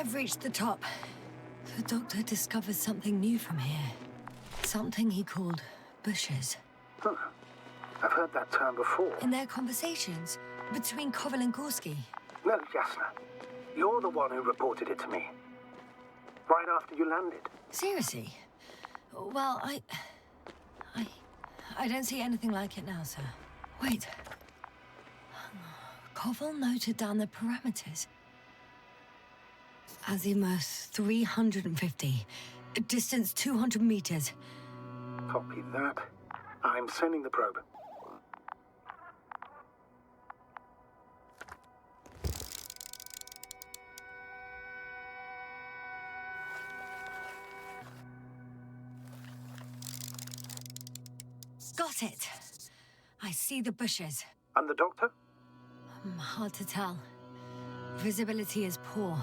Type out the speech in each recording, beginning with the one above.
I've reached the top. The doctor discovered something new from here. Something he called bushes. Huh. I've heard that term before. In their conversations between Koval and Gorski. No, Jasna. You're the one who reported it to me. Right after you landed. Seriously? Well, I don't see anything like it now, sir. Wait. Koval noted down the parameters. Azimuth 350. Distance 200 meters. Copy that. I'm sending the probe. Got it. I see the bushes. And the doctor? Hard to tell. Visibility is poor.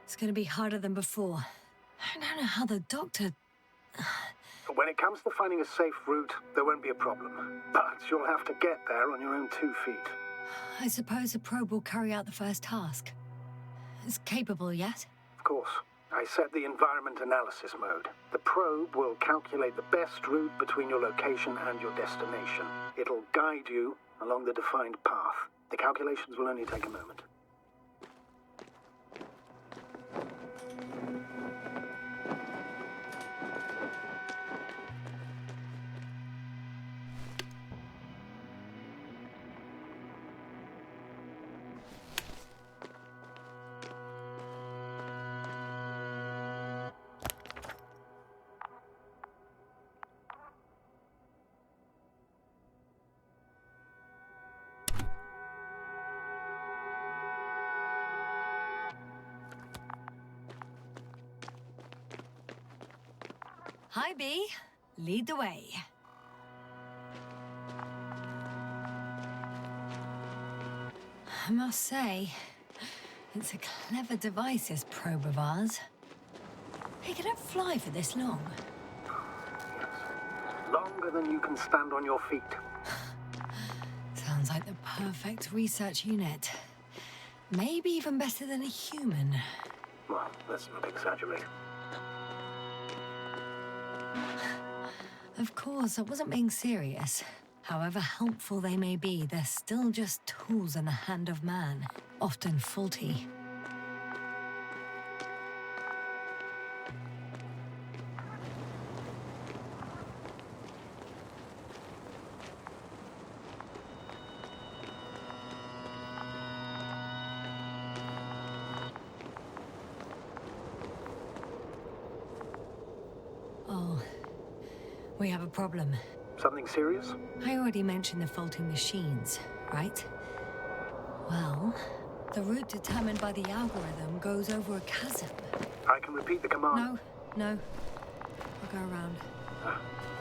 It's gonna be harder than before. I don't know how the doctor... When it comes to finding a safe route, there won't be a problem. But you'll have to get there on your own 2 feet. I suppose the probe will carry out the first task. It's capable yet? Of course. I set the environment analysis mode. The probe will calculate the best route between your location and your destination. It'll guide you along the defined path. The calculations will only take a moment. Hi, B. Lead the way. I must say, it's a clever device, this probe of ours. Hey, can it fly for this long? Yes. Longer than you can stand on your feet. Sounds like the perfect research unit. Maybe even better than a human. Well, let's not exaggerate. Of course, I wasn't being serious. However helpful they may be, they're still just tools in the hand of man, often faulty. Oh, we have a problem. Something serious? I already mentioned the faulty machines, right? Well, the route determined by the algorithm goes over a chasm. I can repeat the command. No. I'll go around.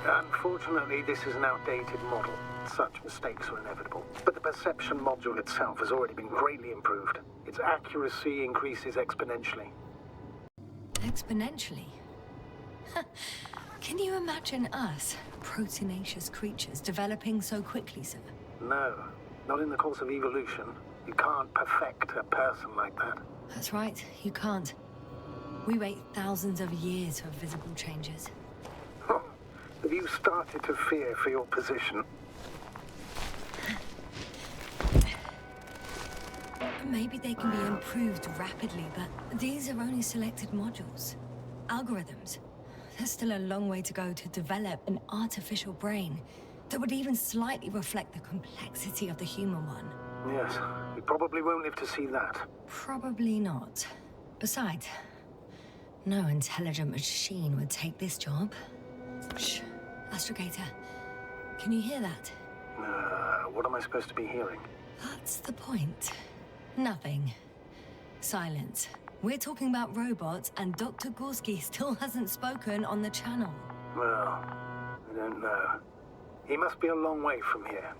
Unfortunately, this is an outdated model. Such mistakes are inevitable. But the perception module itself has already been greatly improved. Its accuracy increases exponentially. Exponentially? Can you imagine us, proteinaceous creatures, developing so quickly, sir? No, not in the course of evolution. You can't perfect a person like that. That's right, you can't. We wait thousands of years for visible changes. Have you started to fear for your position? Maybe they can be improved rapidly, but these are only selected modules. Algorithms. There's still a long way to go to develop an artificial brain that would even slightly reflect the complexity of the human one. Yes, we probably won't live to see that. Probably not. Besides, no intelligent machine would take this job. Shh. Astrogator, can you hear that? What am I supposed to be hearing? That's the point. Nothing. Silence. We're talking about robots, and Dr. Gorski still hasn't spoken on the channel. Well, I don't know. He must be a long way from here.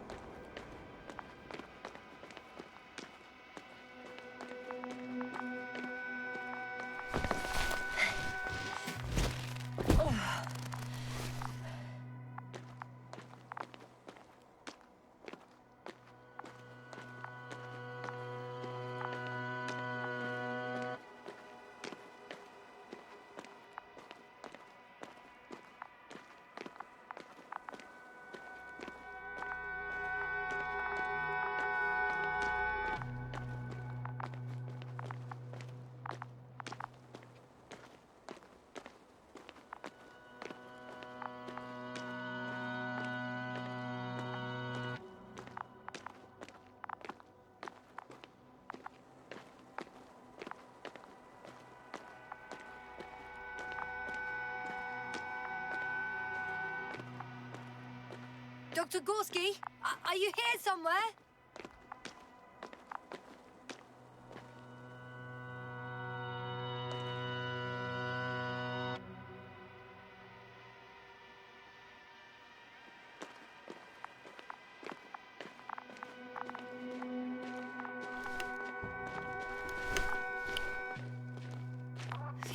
Dr. Gorski, are you here somewhere?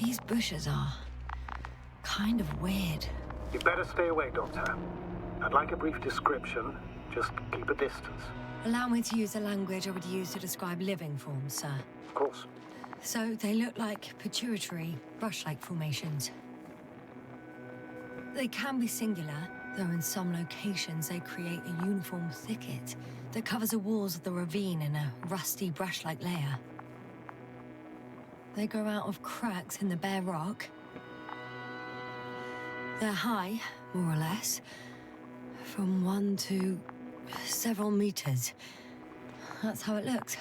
These bushes are kind of weird. You better stay away, Doctor. I'd like a brief description. Just keep a distance. Allow me to use the language I would use to describe living forms, sir. Of course. So they look like pituitary, brush-like formations. They can be singular, though in some locations they create a uniform thicket that covers the walls of the ravine in a rusty brush-like layer. They grow out of cracks in the bare rock. They're high, more or less, from 1 to several meters. That's how it looks,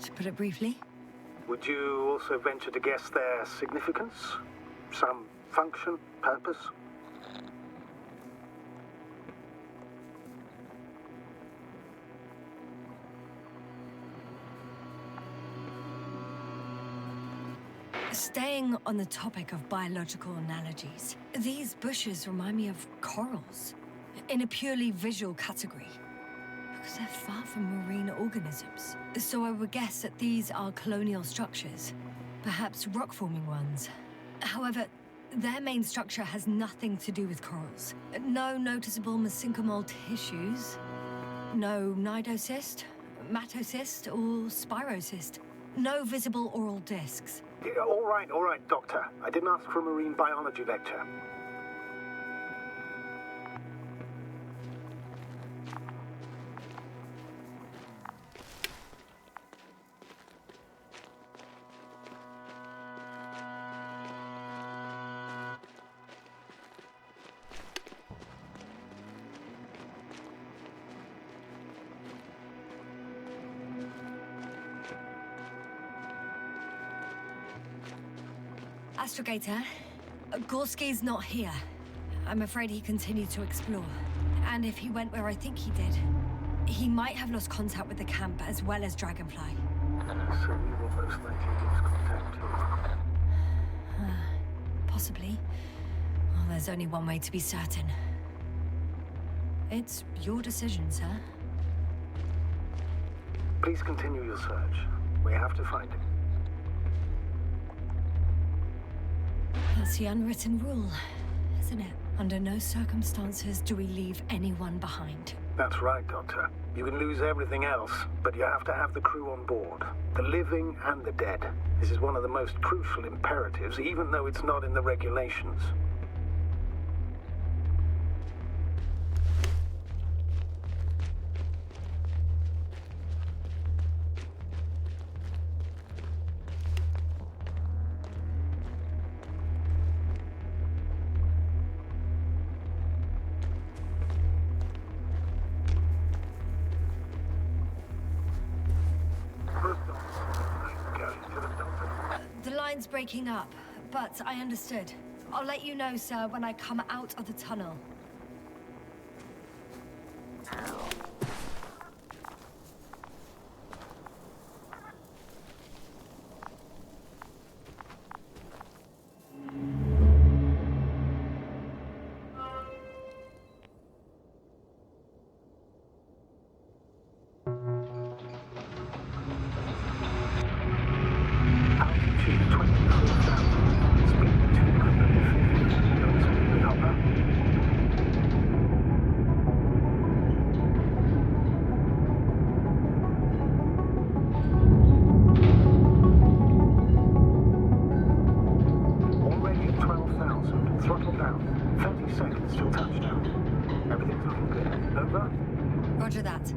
to put it briefly. Would you also venture to guess their significance? Some function, purpose? Staying on the topic of biological analogies, these bushes remind me of corals, in a purely visual category, because they're far from marine organisms. So I would guess that these are colonial structures, perhaps rock-forming ones. However, their main structure has nothing to do with corals. No noticeable mesenchymal tissues, no nidocyst, matocyst, or spirocyst. No visible oral discs. Yeah, all right, Doctor. I didn't ask for a marine biology lecture. Astrogator, Gorski's not here. I'm afraid he continued to explore. And if he went where I think he did, he might have lost contact with the camp as well as Dragonfly. So we will most likely lose contact too. Possibly. Well, there's only one way to be certain. It's your decision, sir. Please continue your search. We have to find him. That's the unwritten rule, isn't it? Under no circumstances do we leave anyone behind. That's right, Doctor. You can lose everything else, but you have to have the crew on board. The living and the dead. This is one of the most crucial imperatives, even though it's not in the regulations. The line's breaking up, but I understood. I'll let you know, sir, when I come out of the tunnel. Roger that.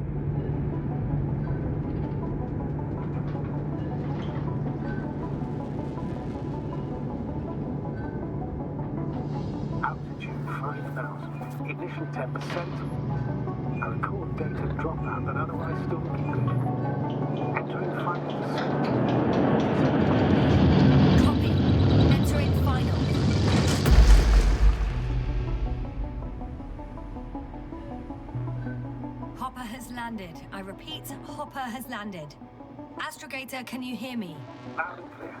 Altitude 5,000. Ignition 10%. I record data dropout, but otherwise still looking good. Entering 5%. Copy. Entering final. landed. I repeat, Hopper has landed. Astrogator, can you hear me? Loud and clear.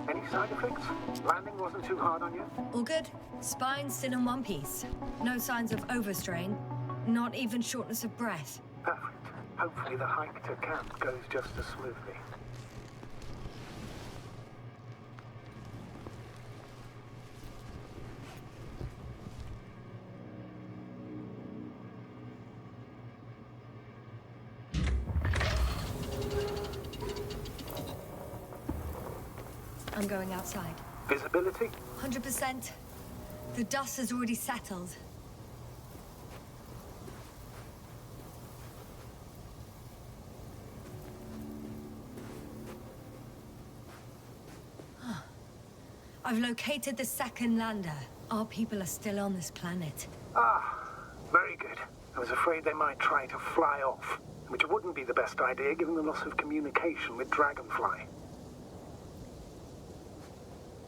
Any side effects? Landing wasn't too hard on you? All good. Spine still in one piece. No signs of overstrain. Not even shortness of breath. Perfect. Hopefully the hike to camp goes just as smoothly. I'm going outside. Visibility? 100%. The dust has already settled. I've located the second lander. Our people are still on this planet. Ah, very good. I was afraid they might try to fly off, which wouldn't be the best idea given the loss of communication with Dragonfly.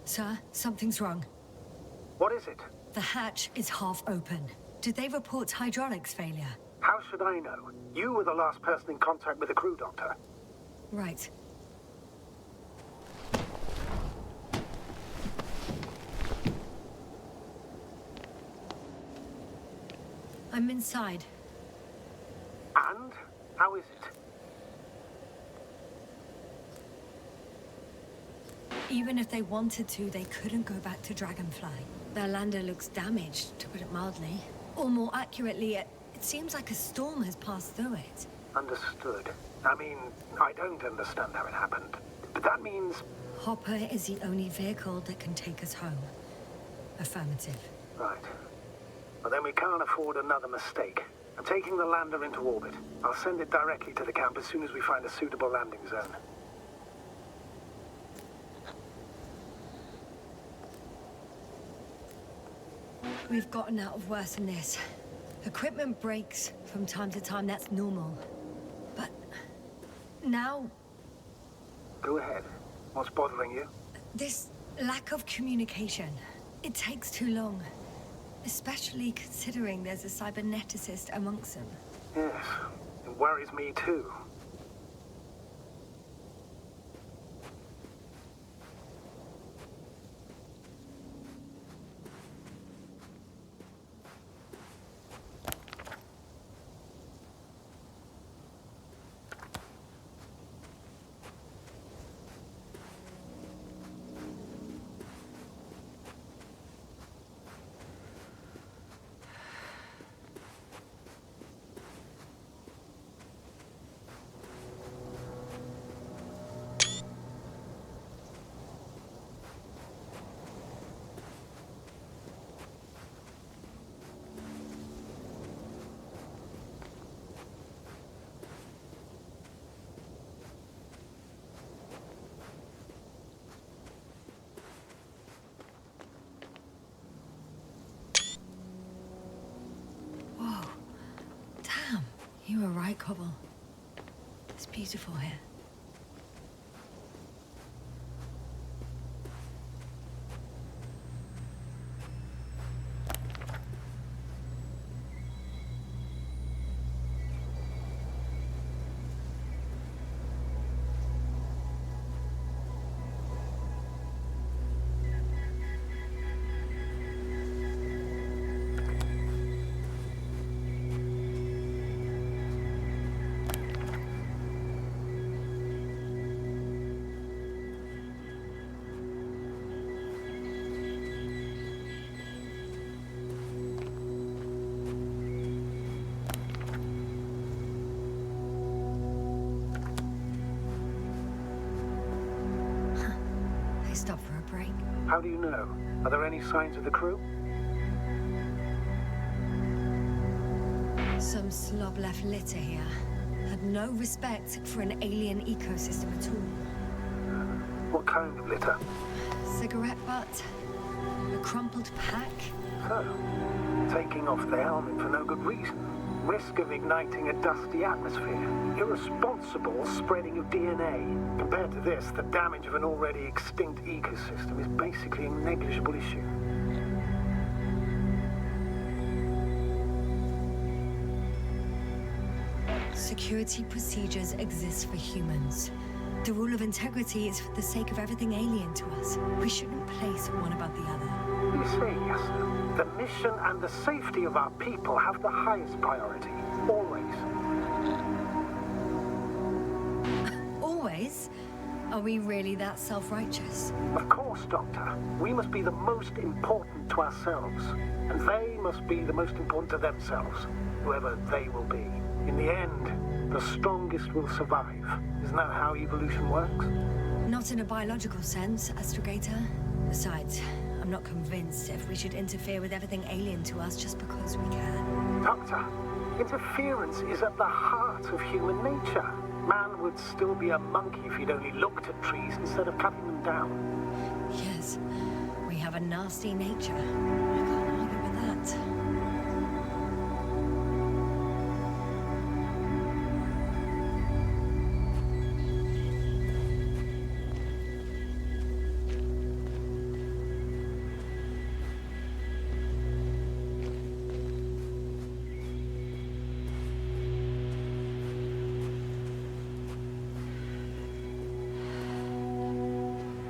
Sir, something's wrong. What is it? The hatch is half open. Did they report hydraulics failure? How should I know? You were the last person in contact with the crew doctor. Right. I'm inside. And? How is it? Even if they wanted to, they couldn't go back to Dragonfly. Their lander looks damaged, to put it mildly. Or more accurately, it seems like a storm has passed through it. Understood. I mean, I don't understand how it happened. But that means... Hopper is the only vehicle that can take us home. Affirmative. Right. Well, then we can't afford another mistake. I'm taking the lander into orbit. I'll send it directly to the camp as soon as we find a suitable landing zone. We've gotten out of worse than this. Equipment breaks from time to time, that's normal. But now... Go ahead. What's bothering you? This lack of communication. It takes too long. Especially considering there's a cyberneticist amongst them. Yes, it worries me too. You were right, Cobble. It's beautiful here. Stop for a break. How do you know? Are there any signs of the crew? Some slob left litter here. Had no respect for an alien ecosystem at all. What kind of litter? Cigarette butt. A crumpled pack. So, taking off the helmet for no good reason. Risk of igniting a dusty atmosphere. Irresponsible spreading of DNA. Compared to this, the damage of an already extinct ecosystem is basically a negligible issue. Security procedures exist for humans. The rule of integrity is for the sake of everything alien to us. We shouldn't place one above the other. You see, yes, the mission and the safety of our people have the highest priority. Always. Always? Are we really that self-righteous? Of course, Doctor. We must be the most important to ourselves. And they must be the most important to themselves, whoever they will be. In the end, the strongest will survive. Isn't that how evolution works? Not in a biological sense, Astrogator. Besides, I'm not convinced if we should interfere with everything alien to us just because we can. Doctor, interference is at the heart of human nature. Man would still be a monkey if he'd only looked at trees instead of cutting them down. Yes, we have a nasty nature. I can't argue with that.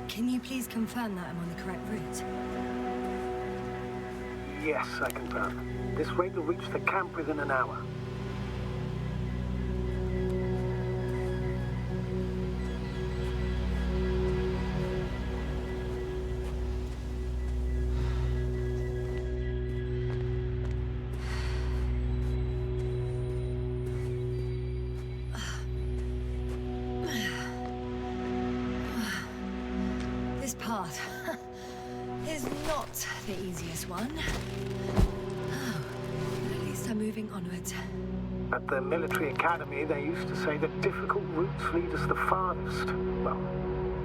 Can you please confirm that I'm on the correct route? Yes, I confirm. This rate will reach the camp within an hour. This path is not the easiest one. But at least I'm moving onwards. At the military academy, they used to say that difficult routes lead us the farthest. Well,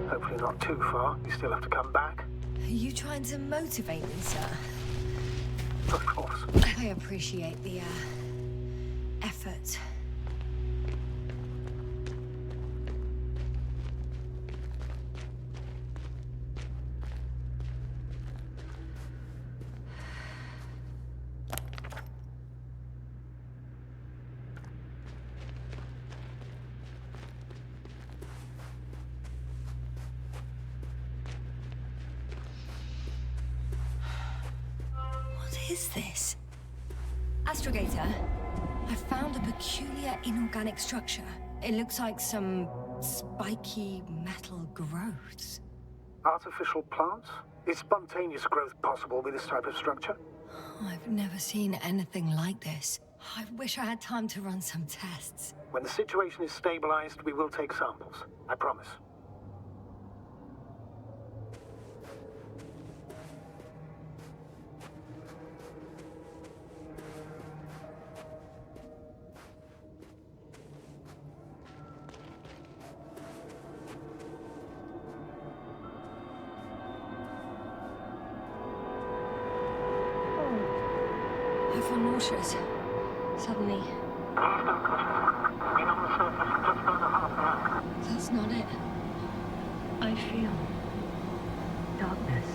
hopefully not too far. You still have to come back. Are you trying to motivate me, sir? Of course. I appreciate the, effort. What is this? Astrogator, I found a peculiar inorganic structure. It looks like some spiky metal growths. Artificial plants? Is spontaneous growth possible with this type of structure? I've never seen anything like this. I wish I had time to run some tests. When the situation is stabilized, we will take samples. I promise. I feel nauseous. Suddenly. That's not it. I feel darkness.